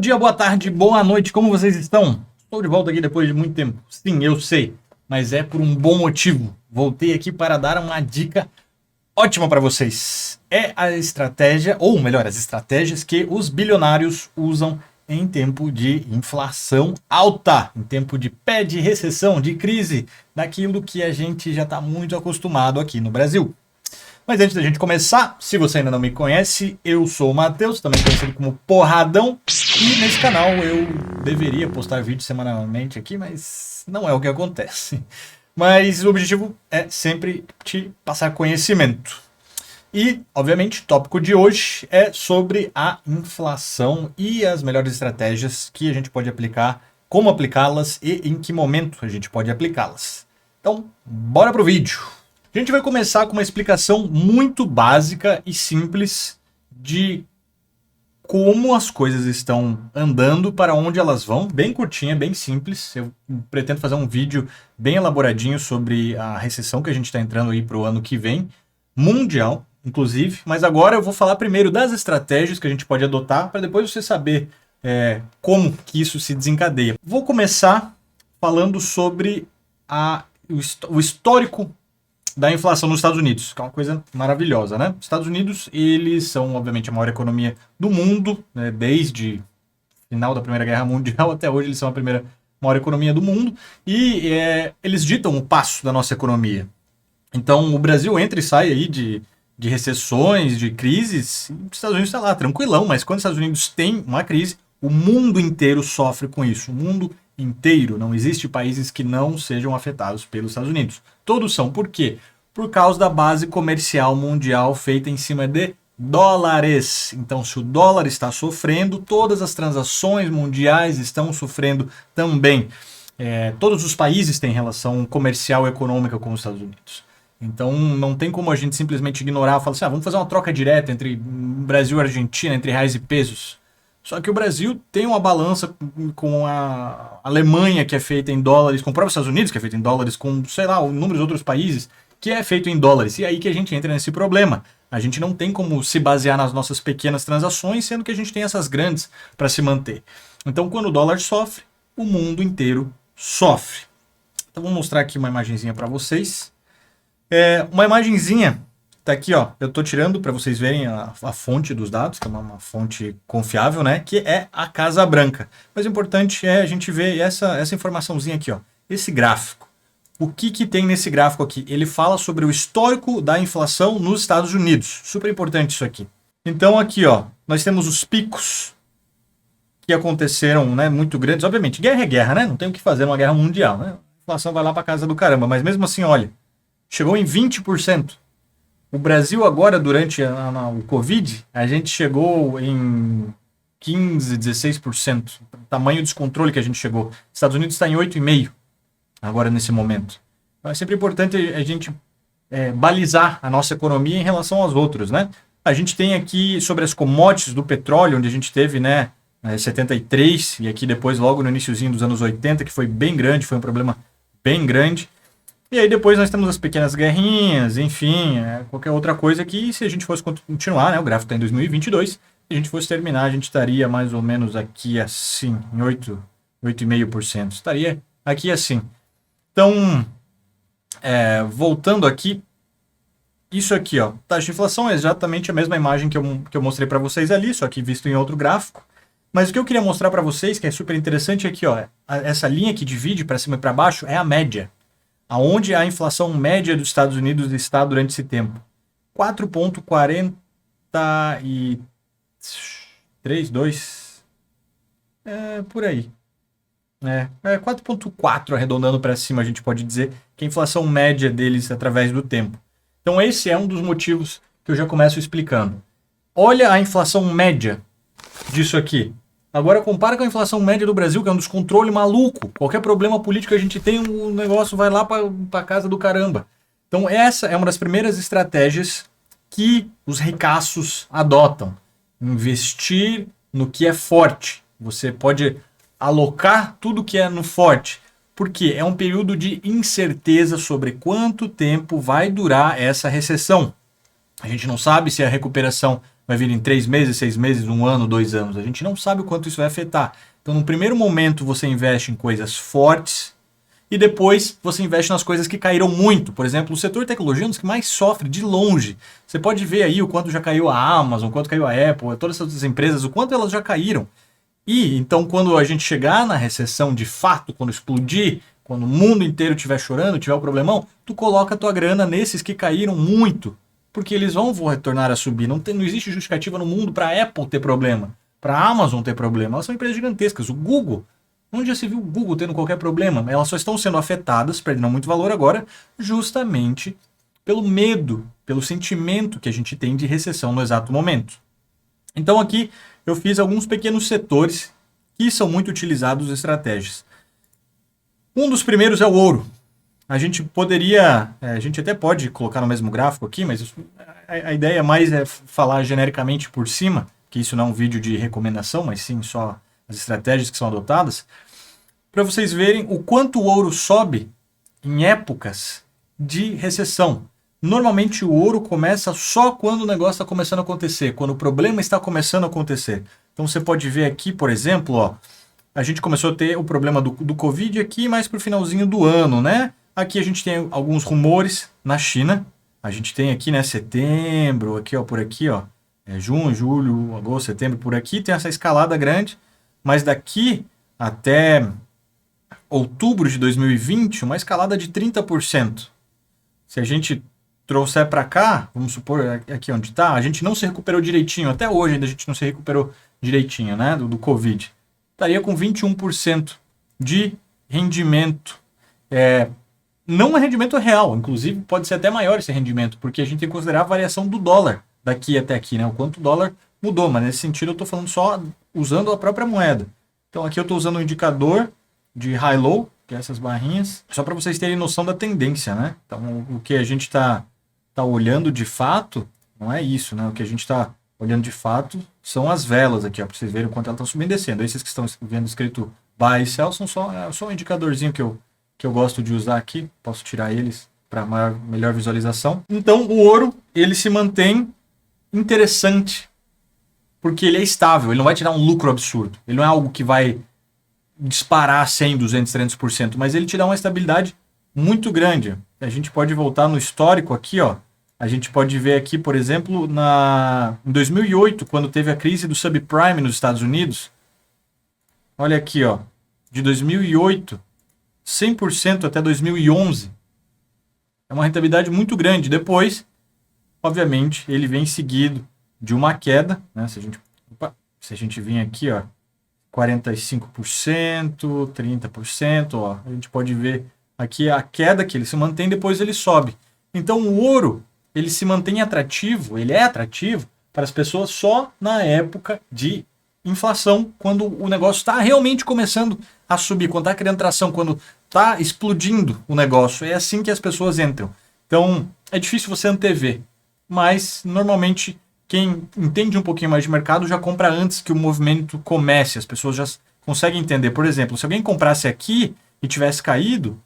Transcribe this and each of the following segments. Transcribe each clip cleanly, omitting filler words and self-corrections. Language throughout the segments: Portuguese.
dia, boa tarde, boa noite, como vocês estão? Estou de volta aqui depois de muito tempo. Sim, eu sei, mas é por um bom motivo. Voltei aqui para dar uma dica ótima para vocês. É a estratégia, ou melhor, as estratégias que os bilionários usam em tempo de inflação alta, em tempo de pé de recessão, de crise, daquilo que a gente já está muito acostumado aqui no Brasil. Mas antes da gente começar, se você ainda não me conhece, eu sou o Matheus, também conhecido como Porradão, e nesse canal eu deveria postar vídeo semanalmente aqui, mas não é o que acontece. Mas o objetivo é sempre te passar conhecimento. E, obviamente, o tópico de hoje é sobre a inflação e as melhores estratégias que a gente pode aplicar, como aplicá-las e em que momento a gente pode aplicá-las. Então, bora pro vídeo! A gente vai começar com uma explicação muito básica e simples de como as coisas estão andando, para onde elas vão, bem curtinha, bem simples. Eu pretendo fazer um vídeo bem elaboradinho sobre a recessão que a gente está entrando aí para o ano que vem, mundial, inclusive. Mas agora eu vou falar primeiro das estratégias que a gente pode adotar, para depois você saber como que isso se desencadeia. Vou começar falando sobre o histórico da inflação nos Estados Unidos, que é uma coisa maravilhosa, né? Os Estados Unidos, eles são, obviamente, a maior economia do mundo, né? Desde o final da Primeira Guerra Mundial até hoje, eles são a primeira maior economia do mundo e eles ditam o passo da nossa economia. Então, o Brasil entra e sai aí de recessões, de crises, e os Estados Unidos está lá, tranquilão, mas quando os Estados Unidos tem uma crise, o mundo inteiro sofre com isso, o mundo inteiro, não existe países que não sejam afetados pelos Estados Unidos. Todos são. Por quê? Por causa da base comercial mundial feita em cima de dólares. Então, se o dólar está sofrendo, todas as transações mundiais estão sofrendo também. Todos os países têm relação comercial e econômica com os Estados Unidos. Então, não tem como a gente simplesmente ignorar e falar assim, vamos fazer uma troca direta entre Brasil e Argentina, entre reais e pesos. Só que o Brasil tem uma balança com a Alemanha, que é feita em dólares, com o próprio Estados Unidos, que é feita em dólares, com, sei lá, inúmeros outros países, que é feito em dólares. E aí que a gente entra nesse problema. A gente não tem como se basear nas nossas pequenas transações, sendo que a gente tem essas grandes para se manter. Então, quando o dólar sofre, o mundo inteiro sofre. Então, vou mostrar aqui uma imagenzinha para vocês. Uma imagenzinha... Tá aqui, ó, eu tô tirando para vocês verem a fonte dos dados, que é uma fonte confiável, né, que é a Casa Branca. Mas o importante é a gente ver essa informaçãozinha aqui, ó, esse gráfico. O que tem nesse gráfico aqui? Ele fala sobre o histórico da inflação nos Estados Unidos. Super importante isso aqui. Então aqui, ó, nós temos os picos que aconteceram, né, muito grandes. Obviamente, guerra é guerra, né, não tem o que fazer numa guerra mundial, né, a inflação vai lá para casa do caramba. Mas mesmo assim, olha, chegou em 20%. O Brasil agora, durante o Covid, a gente chegou em 15%, 16%. O tamanho de descontrole que a gente chegou. Os Estados Unidos está em 8,5% agora nesse momento. Então é sempre importante a gente balizar a nossa economia em relação aos outros, né? A gente tem aqui sobre as commodities do petróleo, onde a gente teve, né, 73, e aqui depois logo no iniciozinho dos anos 80, que foi bem grande, foi um problema bem grande. E aí depois nós temos as pequenas guerrinhas, enfim, qualquer outra coisa que, se a gente fosse continuar, né, o gráfico está em 2022, se a gente fosse terminar, a gente estaria mais ou menos aqui assim, em 8,5%. Estaria aqui assim. Então, voltando aqui, isso aqui, ó, taxa de inflação é exatamente a mesma imagem que eu mostrei para vocês ali, só que visto em outro gráfico. Mas o que eu queria mostrar para vocês, que é super interessante, é aqui, ó, essa linha que divide para cima e para baixo é a média. Aonde a inflação média dos Estados Unidos está durante esse tempo. 4,43, por aí. 4,4 arredondando para cima, a gente pode dizer que a inflação média deles através do tempo. Então esse é um dos motivos que eu já começo explicando. Olha a inflação média disso aqui. Agora compara com a inflação média do Brasil, que é um descontrole maluco. Qualquer problema político que a gente tem, o negócio vai lá para casa do caramba. Então essa é uma das primeiras estratégias que os ricaços adotam. Investir no que é forte. Você pode alocar tudo que é no forte. Porque é um período de incerteza sobre quanto tempo vai durar essa recessão. A gente não sabe se a recuperação vai vir em 3 meses, 6 meses, 1 ano, 2 anos. A gente não sabe o quanto isso vai afetar. Então, no primeiro momento, você investe em coisas fortes e depois você investe nas coisas que caíram muito. Por exemplo, o setor de tecnologia é um dos que mais sofre de longe. Você pode ver aí o quanto já caiu a Amazon, o quanto caiu a Apple, todas essas empresas, o quanto elas já caíram. E então, quando a gente chegar na recessão de fato, quando explodir, quando o mundo inteiro estiver chorando, tiver um problemão, tu coloca a tua grana nesses que caíram muito, porque eles vão retornar a subir. Não existe justificativa no mundo para a Apple ter problema, para a Amazon ter problema. Elas são empresas gigantescas. O Google, onde já se viu o Google tendo qualquer problema? Elas só estão sendo afetadas, perdendo muito valor agora, justamente pelo medo, pelo sentimento que a gente tem de recessão no exato momento. Então aqui eu fiz alguns pequenos setores que são muito utilizados em estratégias. Um dos primeiros é o ouro. A gente poderia, a gente até pode colocar no mesmo gráfico aqui, mas a ideia mais é falar genericamente por cima, que isso não é um vídeo de recomendação, mas sim só as estratégias que são adotadas, para vocês verem o quanto o ouro sobe em épocas de recessão. Normalmente o ouro começa só quando o negócio está começando a acontecer, quando o problema está começando a acontecer. Então você pode ver aqui, por exemplo, ó, a gente começou a ter o problema do Covid aqui mais para o finalzinho do ano, né? Aqui a gente tem alguns rumores na China. A gente tem aqui, né, setembro, aqui, ó, por aqui, ó, junho, julho, agosto, setembro, por aqui tem essa escalada grande, mas daqui até outubro de 2020, uma escalada de 30%. Se a gente trouxer para cá, vamos supor aqui onde está, a gente não se recuperou direitinho, até hoje ainda a gente não se recuperou direitinho, né, do Covid. Estaria com 21% de rendimento. Não é rendimento real, inclusive pode ser até maior esse rendimento, porque a gente tem que considerar a variação do dólar daqui até aqui, né? O quanto o dólar mudou, mas nesse sentido eu estou falando só usando a própria moeda. Então aqui eu estou usando o indicador de high-low, que é essas barrinhas, só para vocês terem noção da tendência, né? Então o que a gente está olhando de fato não é isso, né? O que a gente está olhando de fato são as velas aqui, ó, para vocês verem o quanto elas estão subindo e descendo. Esses que estão vendo escrito buy e sell são só um indicadorzinho que eu gosto de usar aqui. Posso tirar eles para melhor visualização. Então o ouro, ele se mantém interessante porque ele é estável, ele não vai te dar um lucro absurdo. Ele não é algo que vai disparar 100, 200, 300%, mas ele te dá uma estabilidade muito grande. A gente pode voltar no histórico aqui, ó. A gente pode ver aqui, por exemplo, em 2008, quando teve a crise do subprime nos Estados Unidos. Olha aqui, ó, de 2008, 100% até 2011. É uma rentabilidade muito grande. Depois, obviamente, ele vem seguido de uma queda, né? Se a gente vir aqui, ó, 45%, 30%, ó, a gente pode ver aqui a queda que ele se mantém, depois ele sobe. Então o ouro, ele se mantém atrativo, ele é atrativo para as pessoas só na época de inflação, quando o negócio está realmente começando a subir, quando está criando tração, quando está explodindo o negócio. É assim que as pessoas entram. Então é difícil você antever, mas normalmente quem entende um pouquinho mais de mercado já compra antes que o movimento comece. As pessoas já conseguem entender. Por exemplo, se alguém comprasse aqui e tivesse caído,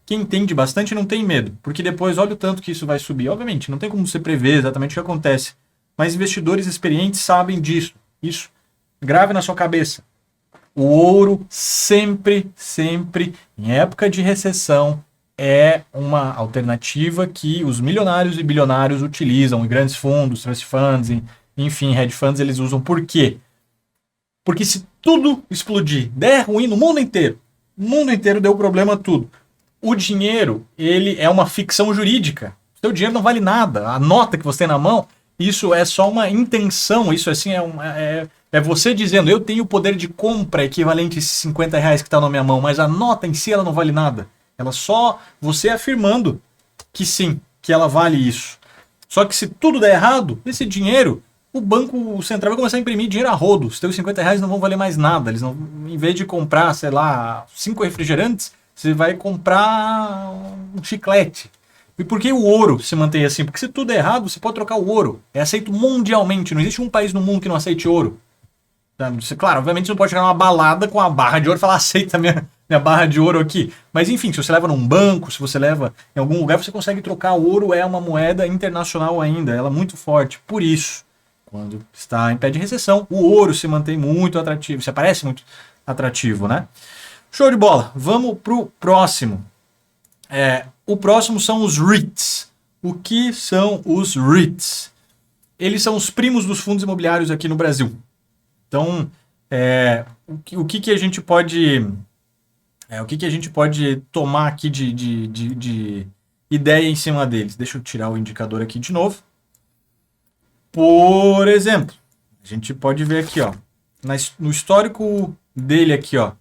quem entende bastante não tem medo, porque depois olha o tanto que isso vai subir. Obviamente, não tem como você prever exatamente o que acontece, mas investidores experientes sabem disso. Isso, grave na sua cabeça. O ouro sempre, em época de recessão, é uma alternativa que os milionários e bilionários utilizam, em grandes fundos, trust funds, enfim, hedge funds, eles usam. Por quê? Porque se tudo explodir, der ruim no mundo inteiro, o mundo inteiro deu problema tudo. O dinheiro, ele é uma ficção jurídica. O seu dinheiro não vale nada. A nota que você tem na mão, isso é só uma intenção. Isso assim é você dizendo, eu tenho o poder de compra equivalente a esses 50 reais que está na minha mão, mas a nota em si ela não vale nada. Ela só você afirmando que sim, que ela vale isso. Só que se tudo der errado, esse dinheiro, o Banco Central vai começar a imprimir dinheiro a rodo. Os teus 50 reais não vão valer mais nada. Eles não, em vez de comprar, sei lá, 5 refrigerantes, você vai comprar um chiclete. E por que o ouro se mantém assim? Porque se tudo é errado, você pode trocar o ouro. É aceito mundialmente. Não existe um país no mundo que não aceite ouro. Claro, obviamente você não pode chegar numa balada com a barra de ouro e falar, aceita minha barra de ouro aqui. Mas enfim, se você leva num banco, se você leva em algum lugar, você consegue trocar. O ouro é uma moeda internacional ainda. Ela é muito forte. Por isso, quando está em pé de recessão, o ouro se mantém muito atrativo, se parece muito atrativo, né? Show de bola. Vamos pro próximo. O próximo são os REITs. O que são os REITs? Eles são os primos dos fundos imobiliários aqui no Brasil. Então, o que a gente pode tomar aqui de ideia em cima deles? Deixa eu tirar o indicador aqui de novo. Por exemplo, a gente pode ver aqui, ó, no histórico dele aqui, ó,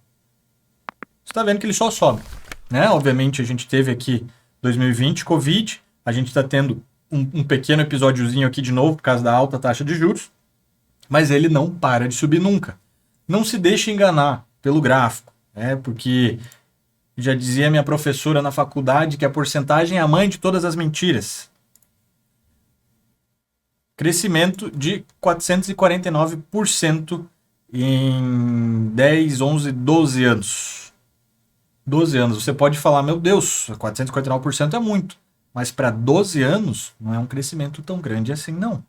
você está vendo que ele só sobe, né? Obviamente a gente teve aqui 2020, Covid, a gente está tendo um pequeno episódiozinho aqui de novo por causa da alta taxa de juros, mas ele não para de subir nunca. Não se deixe enganar pelo gráfico, né? Porque já dizia minha professora na faculdade que a porcentagem é a mãe de todas as mentiras. Crescimento de 449% em 10, 11, 12 anos. 12 anos. Você pode falar, meu Deus, 449% é muito. Mas para 12 anos, não é um crescimento tão grande assim, não.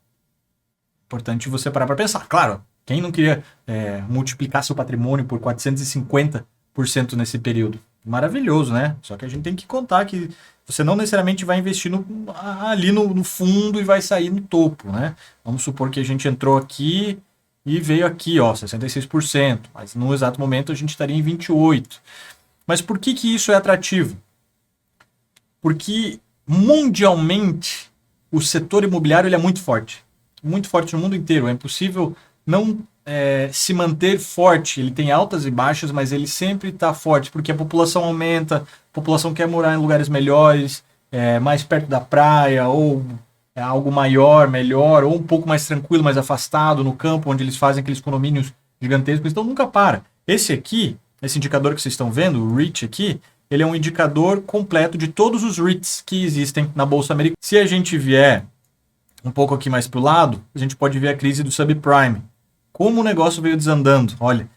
Importante você parar para pensar. Claro, quem não queria multiplicar seu patrimônio por 450% nesse período? Maravilhoso, né? Só que a gente tem que contar que você não necessariamente vai investir ali no fundo e vai sair no topo, né? Vamos supor que a gente entrou aqui e veio aqui, ó, 66%. Mas no exato momento a gente estaria em 28%. Mas por que isso é atrativo? Porque mundialmente o setor imobiliário ele é muito forte no mundo inteiro. É impossível não se manter forte. Ele tem altas e baixas, mas ele sempre está forte, porque a população aumenta, a população quer morar em lugares melhores, mais perto da praia, ou algo maior, melhor, ou um pouco mais tranquilo, mais afastado no campo, onde eles fazem aqueles condomínios gigantescos. Então nunca para. Esse indicador que vocês estão vendo, o REIT aqui, ele é um indicador completo de todos os REITs que existem na Bolsa Americana. Se a gente vier um pouco aqui mais para o lado, a gente pode ver a crise do subprime. Como o negócio veio desandando. Olha,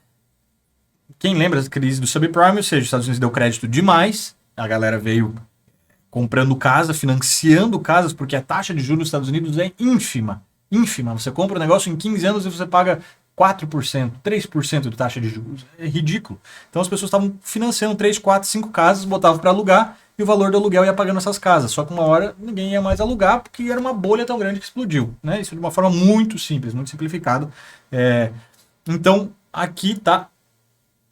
quem lembra da crise do subprime, ou seja, os Estados Unidos deu crédito demais, a galera veio comprando casa, financiando casas, porque a taxa de juros nos Estados Unidos é ínfima. Ínfima. Você compra um negócio em 15 anos e você paga 4%, 3% de taxa de juros. É ridículo. Então as pessoas estavam financiando 3, 4, 5 casas, botavam para alugar e o valor do aluguel ia pagando essas casas. Só que uma hora ninguém ia mais alugar porque era uma bolha tão grande que explodiu, né? Isso de uma forma muito simples, muito simplificada. Então aqui está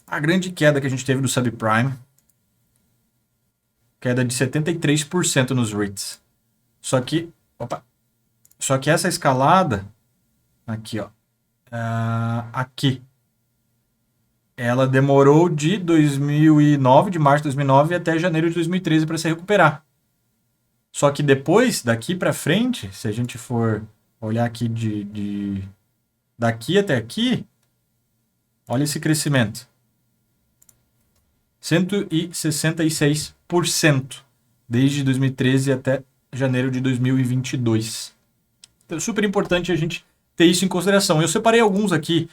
a grande queda que a gente teve do subprime. Queda de 73% nos REITs. Só que essa escalada aqui, ó, aqui, ela demorou de 2009, de março de 2009 até janeiro de 2013 para se recuperar. Só que depois, daqui para frente, se a gente for olhar aqui daqui até aqui, olha esse crescimento. 166% desde 2013 até janeiro de 2022. Então, é super importante a gente ter isso em consideração. Eu separei alguns aqui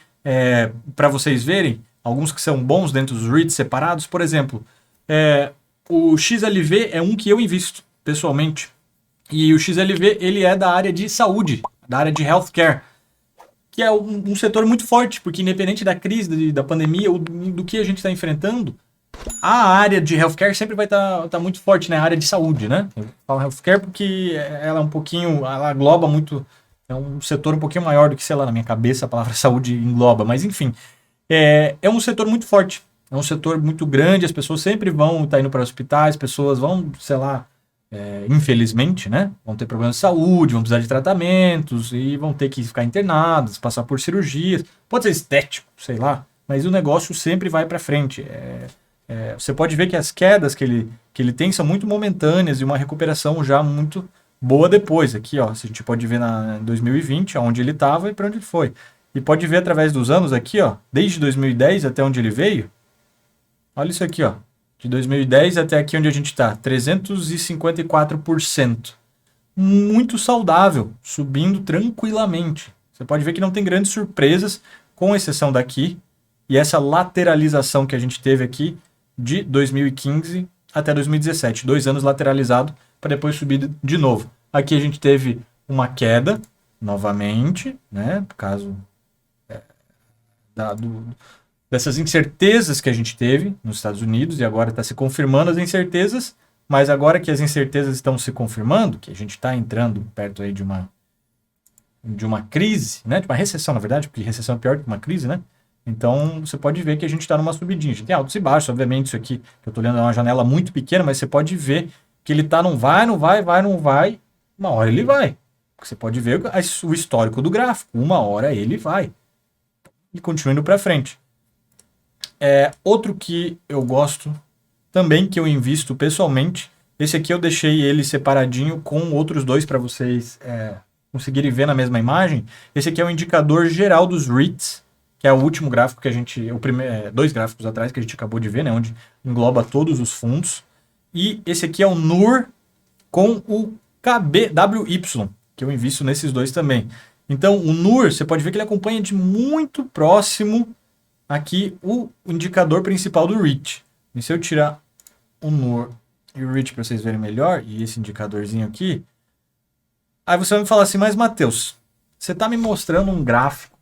para vocês verem, alguns que são bons dentro dos REITs separados. Por exemplo, o XLV é um que eu invisto pessoalmente. E o XLV ele é da área de saúde, da área de healthcare, que é um setor muito forte, porque independente da crise, da pandemia ou do que a gente está enfrentando, a área de healthcare sempre vai estar muito forte, né? A área de saúde, né? Eu falo healthcare porque ela ela engloba muito, é um setor um pouquinho maior do que, sei lá, na minha cabeça a palavra saúde engloba, mas enfim, é um setor muito forte, é um setor muito grande, as pessoas sempre vão estar indo para hospitais, pessoas vão, sei lá, infelizmente, né? Vão ter problemas de saúde, vão precisar de tratamentos e vão ter que ficar internados, passar por cirurgias, pode ser estético, sei lá, mas o negócio sempre vai para frente. Você pode ver que as quedas que ele tem são muito momentâneas e uma recuperação já muito boa depois. Aqui, ó, a gente pode ver em 2020, onde ele estava e para onde ele foi. E pode ver através dos anos aqui, ó, desde 2010 até onde ele veio. Olha isso aqui, ó, de 2010 até aqui onde a gente está, 354%. Muito saudável, subindo tranquilamente. Você pode ver que não tem grandes surpresas, com exceção daqui. E essa lateralização que a gente teve aqui, de 2015 até 2017, 2 anos lateralizado para depois subir de novo. Aqui a gente teve uma queda, novamente, né? Por causa dessas incertezas que a gente teve nos Estados Unidos, e agora está se confirmando as incertezas, mas agora que as incertezas estão se confirmando, que a gente está entrando perto aí de uma crise, né? De uma recessão, na verdade, porque recessão é pior que uma crise, né? Então, você pode ver que a gente está numa subidinha. A gente tem altos e baixos, obviamente, isso aqui, que eu estou olhando é uma janela muito pequena, mas você pode ver que ele está não vai, uma hora ele vai. Você pode ver o histórico do gráfico, uma hora ele vai. E continua indo para frente. Outro que eu gosto também, que eu invisto pessoalmente, esse aqui eu deixei ele separadinho com outros dois para vocês conseguirem ver na mesma imagem. Esse aqui é o indicador geral dos REITs, que é o último gráfico que a gente, dois gráficos atrás que a gente acabou de ver, né, onde engloba todos os fundos. E esse aqui é o NUR com o KBWY, que eu invisto nesses dois também. Então, o NUR, você pode ver que ele acompanha de muito próximo aqui o indicador principal do REIT. E se eu tirar o NUR e o REIT para vocês verem melhor, e esse indicadorzinho aqui, aí você vai me falar assim, mas Matheus, você está me mostrando um gráfico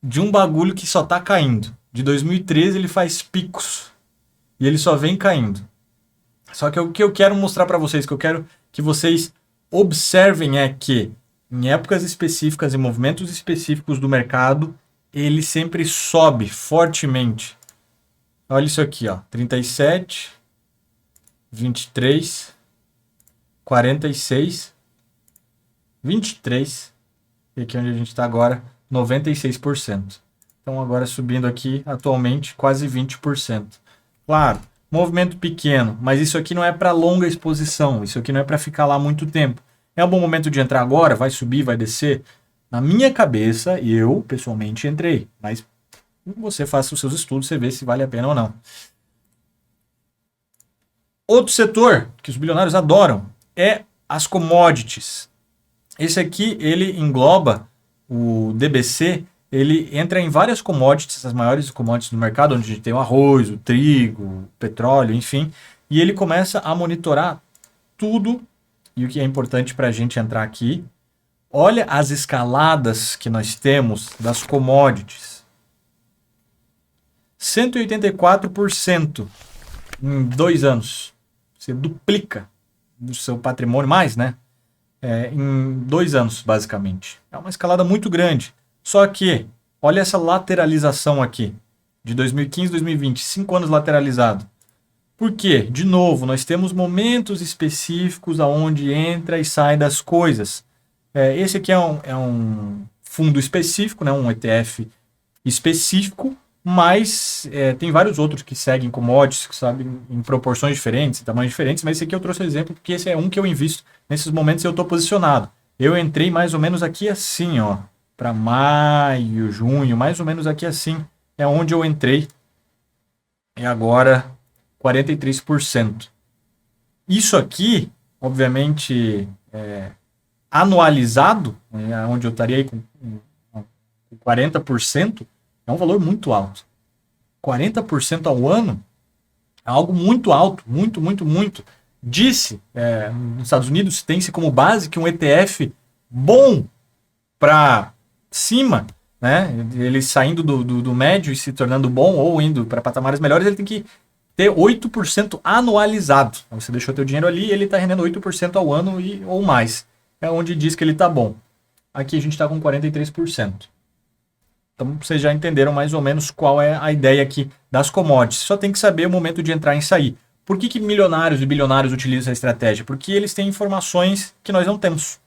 de um bagulho que só está caindo. De 2013 ele faz picos e ele só vem caindo. Só que o que eu quero mostrar para vocês, que eu quero que vocês observem é que em épocas específicas e movimentos específicos do mercado, ele sempre sobe fortemente. Olha isso aqui, ó, 37, 23, 46, 23, e aqui onde a gente está agora, 96%. Então agora subindo aqui, atualmente, quase 20%. Claro, movimento pequeno, mas isso aqui não é para longa exposição, isso aqui não é para ficar lá muito tempo. É um bom momento de entrar agora? Vai subir, vai descer? Na minha cabeça, eu pessoalmente entrei, mas você faça os seus estudos, você vê se vale a pena ou não. Outro setor que os bilionários adoram é as commodities. Esse aqui, ele engloba o DBC, ele entra em várias commodities, as maiores commodities do mercado, onde a gente tem o arroz, o trigo, o petróleo, enfim, e ele começa a monitorar tudo, e o que é importante para a gente entrar aqui, olha as escaladas que nós temos das commodities. 184% em 2 anos. Você duplica o seu patrimônio, mais, né? Em 2 anos, basicamente. É uma escalada muito grande. Só que, olha essa lateralização aqui. De 2015 a 2020, 5 anos lateralizado. Por quê? De novo, nós temos momentos específicos aonde entra e sai das coisas. Esse aqui é um fundo específico, né? Um ETF específico, mas tem vários outros que seguem commodities, que sabem em proporções diferentes, em tamanhos diferentes, mas esse aqui eu trouxe exemplo porque esse é um que eu invisto nesses momentos e eu estou posicionado. Eu entrei mais ou menos aqui assim, ó, para maio, junho, mais ou menos aqui assim, é onde eu entrei. E agora 43%. Isso aqui, obviamente, anualizado, onde eu estaria aí com 40%, é um valor muito alto. 40% ao ano é algo muito alto, muito, muito, muito. Nos Estados Unidos tem-se como base que um ETF bom para cima, né? Ele saindo do médio e se tornando bom ou indo para patamares melhores, ele tem que ter 8% anualizado. Então, você deixou teu dinheiro ali e ele está rendendo 8% ao ano ou mais. É onde diz que ele está bom. Aqui a gente está com 43%. Então, vocês já entenderam mais ou menos qual é a ideia aqui das commodities. Só tem que saber o momento de entrar e sair. Por que milionários e bilionários utilizam essa estratégia? Porque eles têm informações que nós não temos.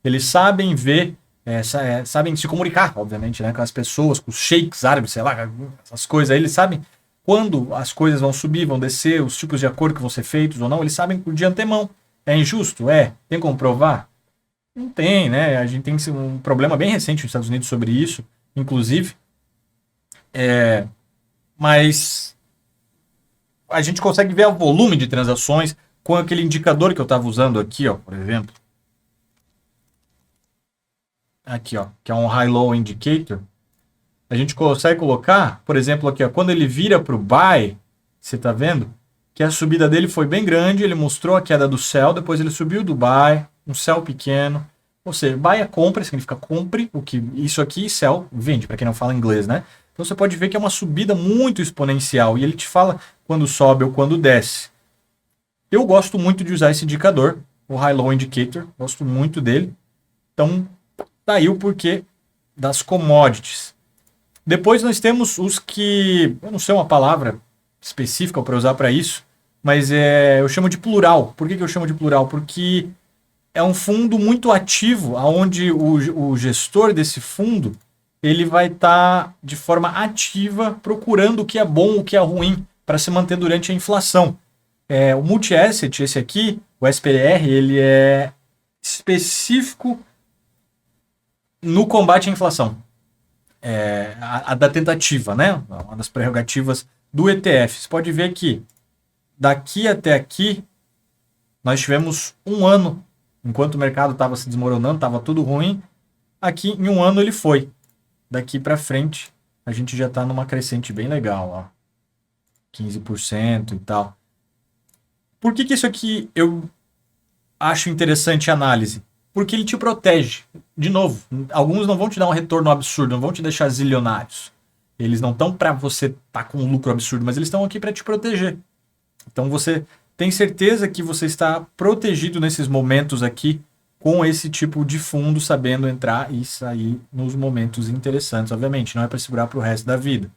Eles sabem ver, sabem se comunicar, obviamente, né, com as pessoas, com os sheiks árabes, sei lá, essas coisas aí. Eles sabem quando as coisas vão subir, vão descer, os tipos de acordo que vão ser feitos ou não. Eles sabem de antemão. É injusto? Tem como provar? Não tem, né? A gente tem um problema bem recente nos Estados Unidos sobre isso, inclusive. Mas a gente consegue ver o volume de transações com aquele indicador que eu estava usando aqui, ó, por exemplo. Aqui, ó, que é um High-Low Indicator. A gente consegue colocar, por exemplo, aqui, ó, quando ele vira para o buy, você está vendo que a subida dele foi bem grande, ele mostrou a queda do sell, depois ele subiu do buy, um sell pequeno, Ou seja, buy é compra, significa compre, o que isso aqui, sell, vende, para quem não fala inglês, né? Então você pode ver que é uma subida muito exponencial e ele te fala quando sobe ou quando desce. Eu gosto muito de usar esse indicador, o High Low Indicator, gosto muito dele. Então, tá aí o porquê das commodities. Depois nós temos os que, eu não sei uma palavra específica para usar para isso, mas eu chamo de plural. Por que eu chamo de plural? Porque é um fundo muito ativo, onde o gestor desse fundo ele vai estar de forma ativa procurando o que é bom, o que é ruim, para se manter durante a inflação. O multi-asset, esse aqui, o SPDR, ele é específico no combate à inflação. A da tentativa, né? Uma das prerrogativas do ETF. Você pode ver que daqui até aqui nós tivemos um ano, enquanto o mercado estava se desmoronando, estava tudo ruim. Aqui em um ano ele foi. Daqui para frente a gente já está numa crescente bem legal, ó. 15% e tal. Por que isso aqui eu acho interessante a análise? Porque ele te protege. De novo, alguns não vão te dar um retorno absurdo, não vão te deixar zilionários. Eles não estão para você estar com um lucro absurdo, mas eles estão aqui para te proteger. Então você tem certeza que você está protegido nesses momentos aqui com esse tipo de fundo, sabendo entrar e sair nos momentos interessantes. Obviamente, não é para segurar para o resto da vida.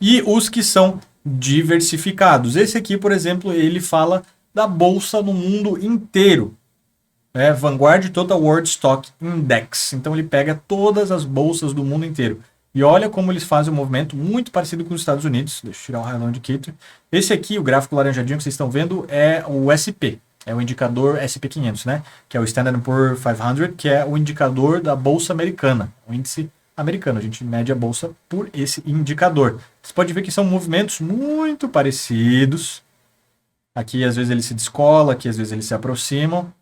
E os que são diversificados. Esse aqui, por exemplo, ele fala da bolsa no mundo inteiro. Vanguard Total World Stock Index. Então ele pega todas as bolsas do mundo inteiro. E olha como eles fazem um movimento muito parecido com os Estados Unidos. Deixa eu tirar o High Low Indicator. Esse aqui, o gráfico laranjadinho que vocês estão vendo, é o SP. É o indicador SP500, né? Que é o Standard & Poor's 500, que é o indicador da bolsa americana. O índice americano. A gente mede a bolsa por esse indicador. Você pode ver que são movimentos muito parecidos. Aqui, às vezes, ele se descola, aqui, às vezes, eles se aproximam.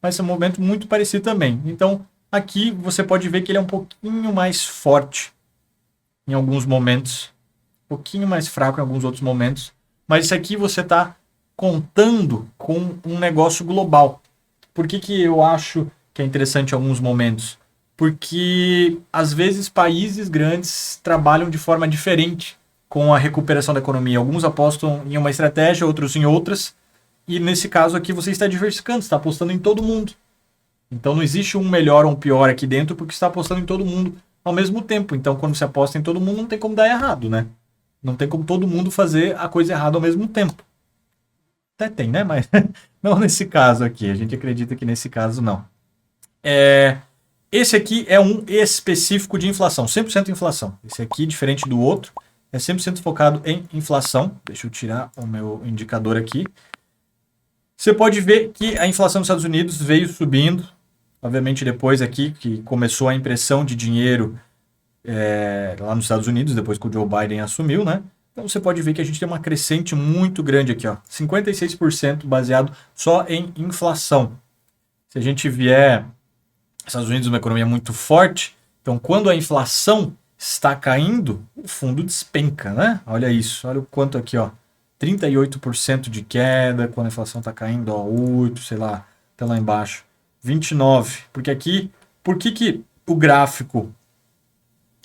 Mas é um movimento muito parecido também. Então, aqui você pode ver que ele é um pouquinho mais forte em alguns momentos, um pouquinho mais fraco em alguns outros momentos. Mas isso aqui você está contando com um negócio global. Por que eu acho que é interessante em alguns momentos? Porque, às vezes, países grandes trabalham de forma diferente com a recuperação da economia. Alguns apostam em uma estratégia, outros em outras. E nesse caso aqui você está diversificando, está apostando em todo mundo. Então não existe um melhor ou um pior aqui dentro, porque você está apostando em todo mundo ao mesmo tempo. Então quando você aposta em todo mundo, não tem como dar errado, né? Não tem como todo mundo fazer a coisa errada ao mesmo tempo. Até tem, né? Mas não nesse caso aqui. A gente acredita que nesse caso não. Esse aqui é um específico de inflação, 100% inflação. Esse aqui, diferente do outro, é 100% focado em inflação. Deixa eu tirar o meu indicador aqui. Você pode ver que a inflação dos Estados Unidos veio subindo, obviamente depois aqui que começou a impressão de dinheiro lá nos Estados Unidos, depois que o Joe Biden assumiu, né? Então você pode ver que a gente tem uma crescente muito grande aqui, ó, 56% baseado só em inflação. Se a gente vier, Estados Unidos é uma economia muito forte, então quando a inflação está caindo, o fundo despenca, né? Olha isso, olha o quanto aqui, ó. 38% de queda, quando a inflação está caindo, ó, 8, sei lá, até lá embaixo. 29. Porque aqui, por que o gráfico,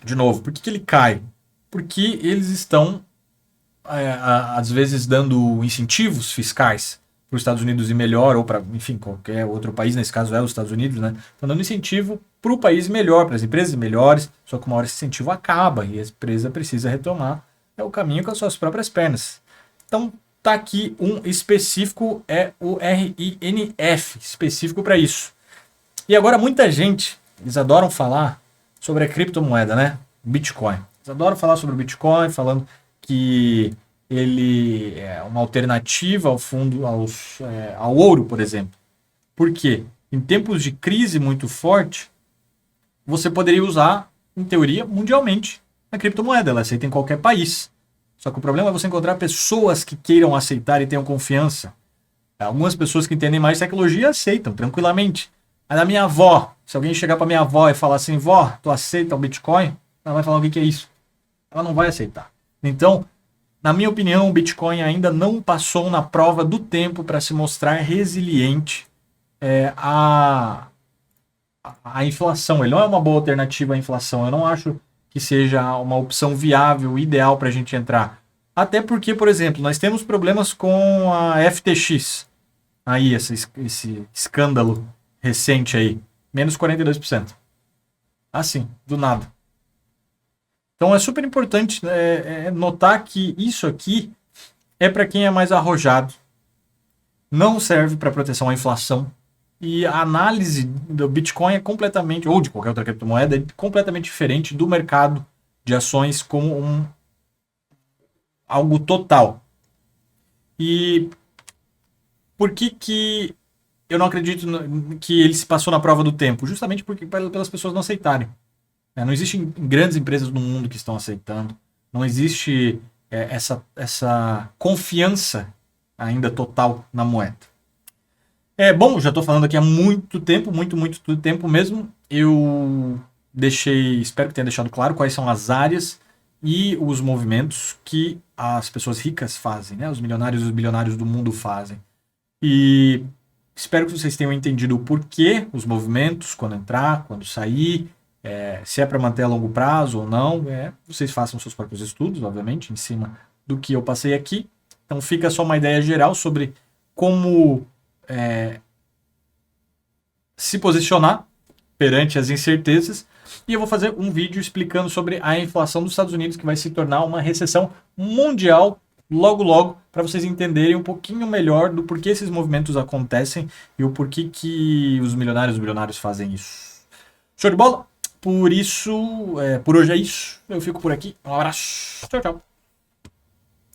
de novo, por que ele cai? Porque eles estão, às vezes, dando incentivos fiscais para os Estados Unidos ir melhor, ou para, enfim, qualquer outro país, nesse caso é os Estados Unidos, né? Estão dando incentivo para o país melhor, para as empresas melhores, só que uma hora esse incentivo acaba e a empresa precisa retomar o caminho com as suas próprias pernas. Então, tá aqui um específico, é o RINF, específico para isso. E agora muita gente, eles adoram falar sobre a criptomoeda, né? Bitcoin. Eles adoram falar sobre o Bitcoin, falando que ele é uma alternativa ao fundo, ao ouro, por exemplo. Por quê? Em tempos de crise muito forte, você poderia usar, em teoria, mundialmente, a criptomoeda. Ela aceita em qualquer país. Só que o problema é você encontrar pessoas que queiram aceitar e tenham confiança. Algumas pessoas que entendem mais tecnologia aceitam tranquilamente. Mas a minha avó, se alguém chegar para minha avó e falar assim, vó, tu aceita o Bitcoin? Ela vai falar o que é isso. Ela não vai aceitar. Então, na minha opinião, o Bitcoin ainda não passou na prova do tempo para se mostrar resiliente a inflação. Ele não é uma boa alternativa à inflação. Eu não acho que seja uma opção viável, ideal para a gente entrar. Até porque, por exemplo, nós temos problemas com a FTX. Aí, esse escândalo recente aí. Menos 42%. Assim, do nada. Então é super importante notar que isso aqui é para quem é mais arrojado. Não serve para proteção à inflação. E a análise do Bitcoin é completamente, ou de qualquer outra criptomoeda, é completamente diferente do mercado de ações como algo total. E por que eu não acredito que ele se passou na prova do tempo? Justamente porque pelas pessoas não aceitarem. Não existem grandes empresas no mundo que estão aceitando. Não existe essa confiança ainda total na moeda. Bom, já estou falando aqui há muito tempo, muito tempo mesmo. Eu espero que tenha deixado claro quais são as áreas e os movimentos que as pessoas ricas fazem, né? Os milionários e os bilionários do mundo fazem. E espero que vocês tenham entendido o porquê, os movimentos, quando entrar, quando sair, se é para manter a longo prazo ou não. Vocês façam seus próprios estudos, obviamente, em cima do que eu passei aqui. Então fica só uma ideia geral sobre como se posicionar perante as incertezas. E eu vou fazer um vídeo explicando sobre a inflação dos Estados Unidos, que vai se tornar uma recessão mundial logo, para vocês entenderem um pouquinho melhor do porquê esses movimentos acontecem e o porquê que os bilionários fazem isso. Show de bola? Por hoje é isso. Eu fico por aqui. Um abraço. Tchau, tchau.